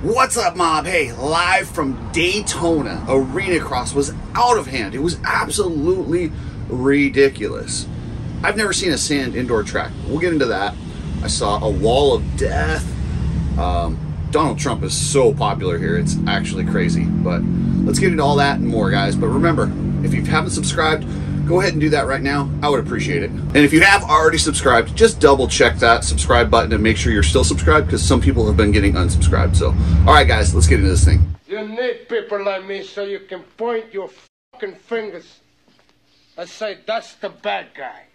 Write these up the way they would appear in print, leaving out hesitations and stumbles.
What's up, mob? Hey, live from Daytona. Arena Cross was out of hand. It was absolutely ridiculous. I've never seen a sand indoor track. We'll get into that. I saw a wall of death. Donald Trump is so popular here. It's actually crazy. But let's get into all that and more, guys. But remember, if you haven't subscribed, go ahead and do that right now. I would appreciate it. And if you have already subscribed, just double check that subscribe button and make sure you're still subscribed, because some people have been getting unsubscribed. So, all right, guys, let's get into this thing. You need people like me so you can point your fucking fingers and say, that's the bad guy.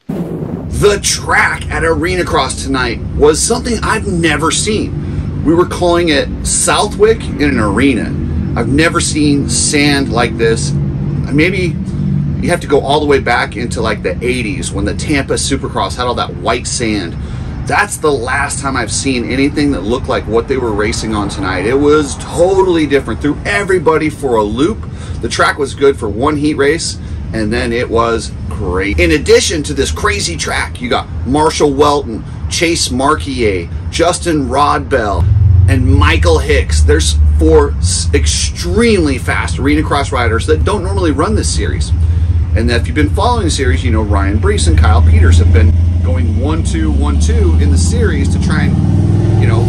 The track at Arena Cross tonight was something I've never seen. We were calling it Southwick in an arena. I've never seen sand like this. Maybe you have to go all the way back into like the 80s when the Tampa Supercross had all that white sand. That's the last time I've seen anything that looked like what they were racing on tonight. It was totally different. Threw everybody for a loop. The track was good for one heat race, and then it was great. In addition to this crazy track, you got Marshall Welton, Chase Marquier, Justin Rodbell, and Michael Hicks. There's four extremely fast Arena Cross riders that don't normally run this series. And if you've been following the series, you know Ryan Brees and Kyle Peters have been going 1-2, 1-2 in the series to try and, you know,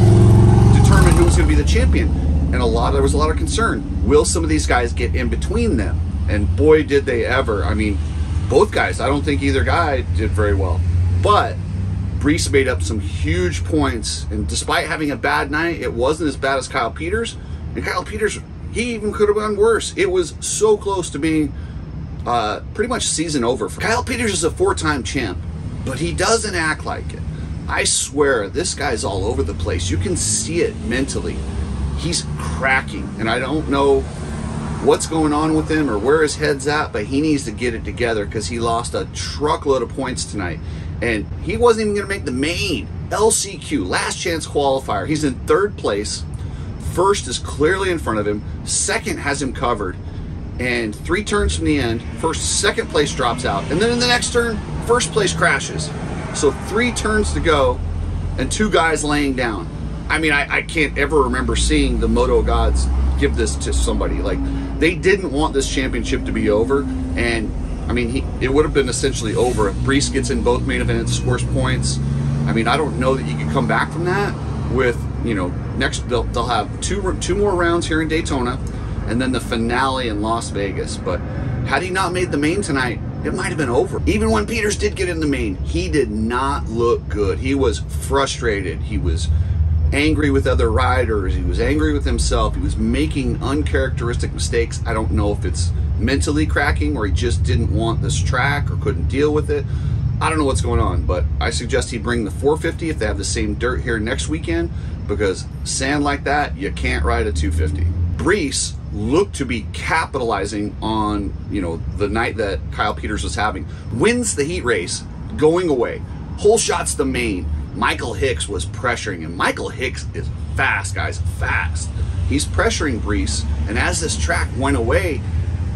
determine who's going to be the champion. And there was a lot of concern. Will some of these guys get in between them? And boy, did they ever. I mean, both guys, I don't think either guy did very well. But Brees made up some huge points, and despite having a bad night, it wasn't as bad as Kyle Peters. And Kyle Peters, he even could have gone worse. It was so close to being pretty much season over. Kyle Peters is a four-time champ, but he doesn't act like it. I swear, this guy's all over the place. You can see it mentally. He's cracking, and I don't know what's going on with him or where his head's at, but he needs to get it together, because he lost a truckload of points tonight. And he wasn't even going to make the main. LCQ, last chance qualifier. He's in third place. First is clearly in front of him. Second has him covered. And 3 turns from the end, second place drops out. And then in the next turn, first place crashes. So 3 turns to go and 2 guys laying down. I mean, I can't ever remember seeing the Moto gods give this to somebody. Like, they didn't want this championship to be over. And I mean, it would have been essentially over if Brees gets in both main events, scores points. I mean, I don't know that you can come back from that with, you know, next they'll have two more rounds here in Daytona, and then the finale in Las Vegas. But had he not made the main tonight, it might have been over. Even when Peters did get in the main, he did not look good. He was frustrated. He was angry with other riders. He was angry with himself. He was making uncharacteristic mistakes. I don't know if it's mentally cracking or he just didn't want this track or couldn't deal with it. I don't know what's going on, but I suggest he bring the 450 if they have the same dirt here next weekend, because sand like that, you can't ride a 250. Brees looked to be capitalizing on, you know, the night that Kyle Peters was having. Wins the heat race, going away. Whole shots the main. Michael Hicks was pressuring him. Michael Hicks is fast, guys, fast. He's pressuring Brees, and as this track went away,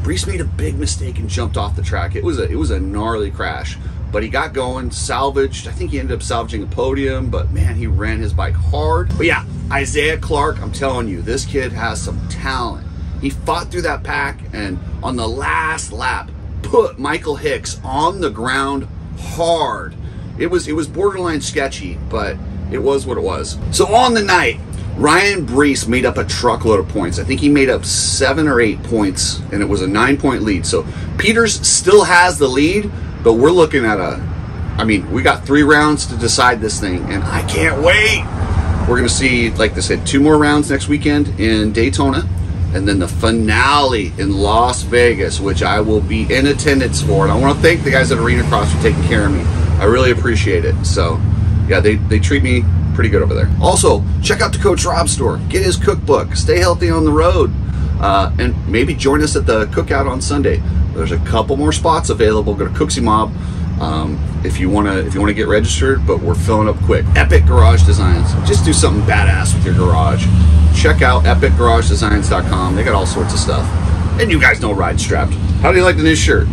Brees made a big mistake and jumped off the track. It was a gnarly crash, but he got going, salvaged. I think he ended up salvaging a podium, but man, he ran his bike hard. But yeah, Isaiah Clark, I'm telling you, this kid has some talent. He fought through that pack, and on the last lap, put Michael Hicks on the ground hard. It was borderline sketchy, but it was what it was. So on the night, Ryan Brees made up a truckload of points. I think he made up 7 or 8 points, and it was a 9-point lead. So Peters still has the lead, but we're looking at I mean, we got 3 rounds to decide this thing, and I can't wait. We're going to see, like I said, 2 more rounds next weekend in Daytona, and then the finale in Las Vegas, which I will be in attendance for. And I want to thank the guys at Arena Cross for taking care of me. I really appreciate it. So yeah, they treat me pretty good over there. Also, check out the Coach Rob store. Get his cookbook. Stay healthy on the road. And maybe join us at the cookout on Sunday. There's a couple more spots available. Go to Cooksy Mob if you wanna get registered, but we're filling up quick. Epic Garage Designs. Just do something badass with your garage. Check out epicgaragedesigns.com. They got all sorts of stuff. And you guys know Ride Strapped. How do you like the new shirt?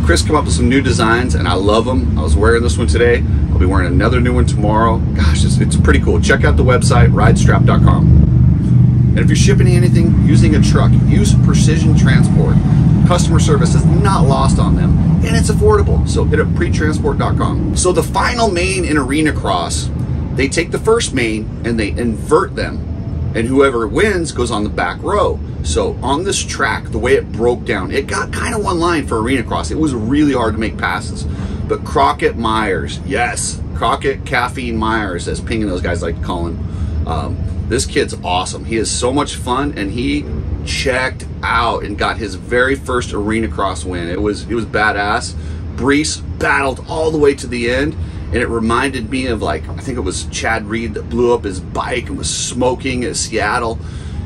Chris came up with some new designs, and I love them. I was wearing this one today. I'll be wearing another new one tomorrow. Gosh, it's pretty cool. Check out the website, ridestrap.com. And if you're shipping anything using a truck, use Precision Transport. Customer service is not lost on them, and it's affordable. So hit up pretransport.com. So the final main in Arena Cross, they take the first main and they invert them, and whoever wins goes on the back row. So on this track, the way it broke down, it got kind of one line for Arena Cross. It was really hard to make passes. But Crockett Myers, yes, Crockett Caffeine Myers, as Ping and those guys like to call him. This kid's awesome. He is so much fun, and he checked out and got his very first Arena Cross win. It was badass. Brees battled all the way to the end, and it reminded me of, like, I think it was Chad Reed that blew up his bike and was smoking at Seattle.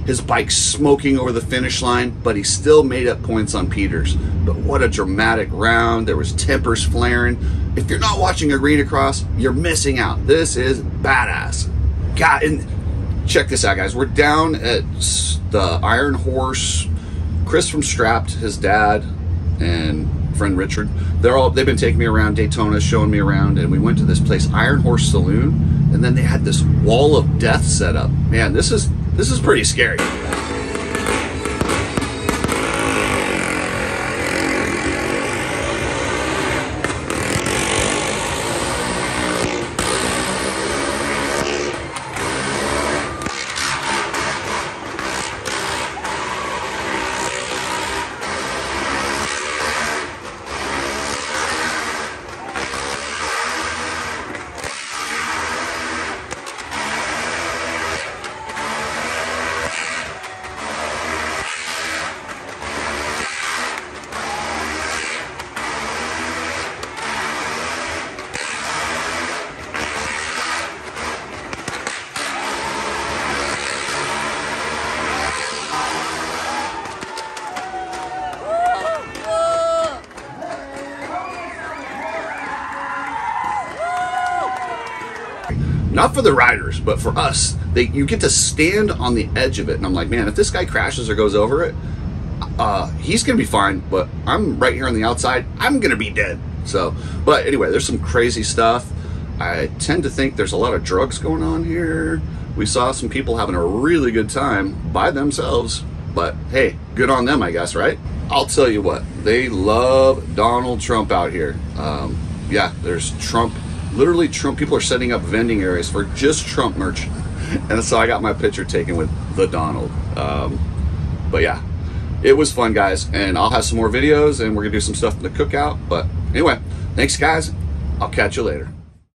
His bike smoking over the finish line, but he still made up points on Peters. But what a dramatic round. There was tempers flaring. If you're not watching Arena Cross, you're missing out. This is badass. God, and check this out, guys. We're down at the Iron Horse. Chris from Strapped, his dad, and friend Richard, they've been taking me around Daytona, showing me around, and we went to this place, Iron Horse Saloon, and then they had this wall of death set up. Man, this is pretty scary. Not for the riders, but for us. You get to stand on the edge of it, and I'm like, man, if this guy crashes or goes over it, he's gonna be fine, but I'm right here on the outside, I'm gonna be dead. So, but anyway, there's some crazy stuff. I tend to think there's a lot of drugs going on here. We saw some people having a really good time by themselves, but hey, good on them, I guess, right? I'll tell you what, they love Donald Trump out here. Yeah, there's Trump. Literally, Trump, people are setting up vending areas for just Trump merch. And so I got my picture taken with the Donald. But yeah, it was fun, guys. And I'll have some more videos, and we're gonna do some stuff in the cookout. But anyway, thanks, guys. I'll catch you later.